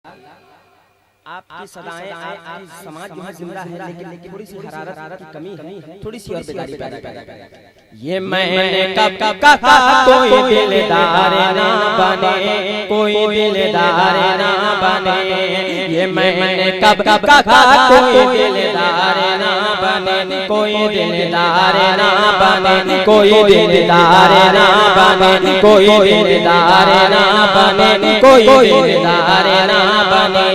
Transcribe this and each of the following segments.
आपकी सदाएं आपकी समाज में जिंदा है, लेकिन थोड़ी सी हरारत की कमी है, थोड़ी सी और बेदारी पैदा करेगा। ये मैंने कब कहा कोई दिलदार ना बने, कोई दिलदार ना बने। ये मैंने कब कहा कोई दिलदार ना बने, कोई दिलदार ना बने, कोई दिलदार ना बने, कोई दिलदार ना बने, कोई दिलदार ना बने।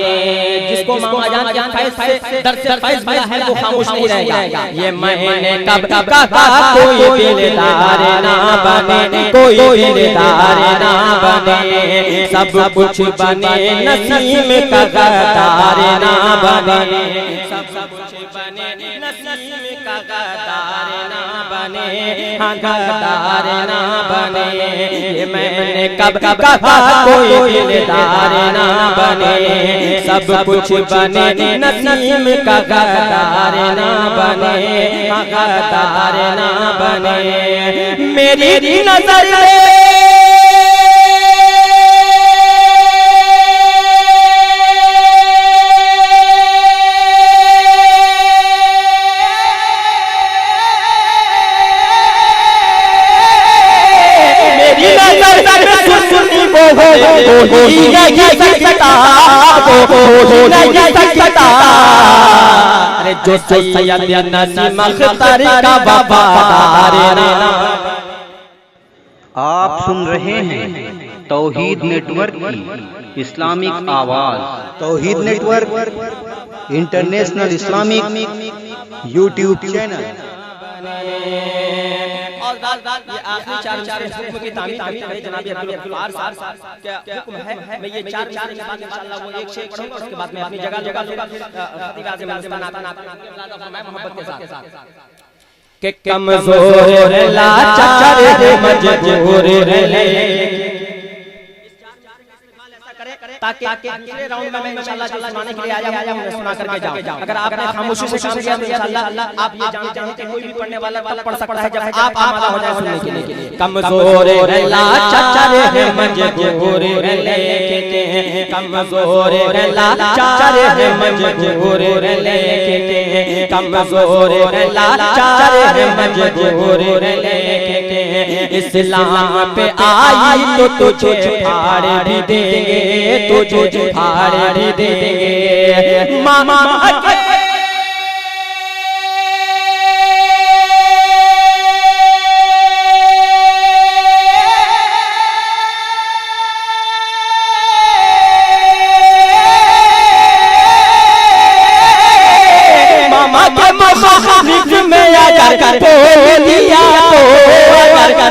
जिसको मामा जान ज्ञान से दर्द से फैज़ मिला है वो खामोश नहीं रहेगा। ये मैंने कब कहा कोई दिलदार ना बने, कोई दिलदार ना बने। सब कुछ बने नसीब का गद्दार ना बने, सब कुछ बने नसीब का गद्दार ना बने, हाँ गद्दार ना बने। ये मैंने कब कहा कोई दिलदार ना बने, सब कुछ बने नसीब का गद्दार ना बने, हाँ गद्दार ना बने। मेरी नजर अरे जो सैयद नसीम अख्तर का वफादार ना। आप सुन रहे हैं तौहीद नेटवर्क की इस्लामिक आवाज। Tauheed network international Islamic YouTube channel. ये आखिरी चार हुक्म की तामील है जनाब अब्दुल गफ्फार साहब क्या हुक्म है। मैं ये चार के बाद इंशाअल्लाह वो एक शेर पढ़ूंगा, उसके बाद मैं अपनी जगह खतीब आज़म हिंदुस्तान आता मोहब्बत के साथ के कमजोर लाचार मजबूर रहे। ताकि अगले राउंड में मैं इंशाअल्लाह सुनाने के लिए आया हूं, सुना करके जाऊं। अगर आपने खामोशी से काम किया तो इंशाअल्लाह आप ये जानते हैं कि कोई भी पढ़ने वाला पढ़ सकता है जब आप आमादा हो जाए सुनने के लिए। कमजोर लाचार है मजबूर लेके, कमजोर लाचार है मजबूर लेके, कमजोर लाचार है मजबूर लेके। इस्लाम पे आई तो तुझे फाड़ भी देंगे, तुझे फाड़ भी देंगे। मामा में आकर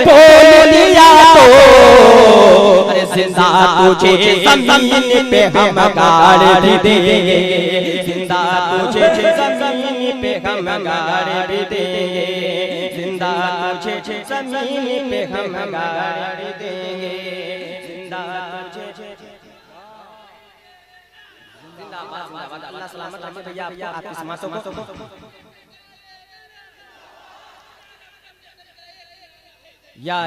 बोल दिया तो अरे जिंदा तुझे जमीन पे हम गाड़ भी देंगे, जिंदा तुझे जमीन पे हम गाड़ भी देंगे, जिंदा तुझे जमीन पे हम गाड़ भी देंगे, जिंदा तुझे जिंदाबाद। अल्लाह सलामत रखे भैया आपको, आपकी समातों को। या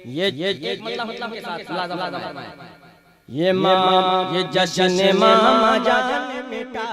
ये मतलब के साथ ये जश्न मामा जान मिटा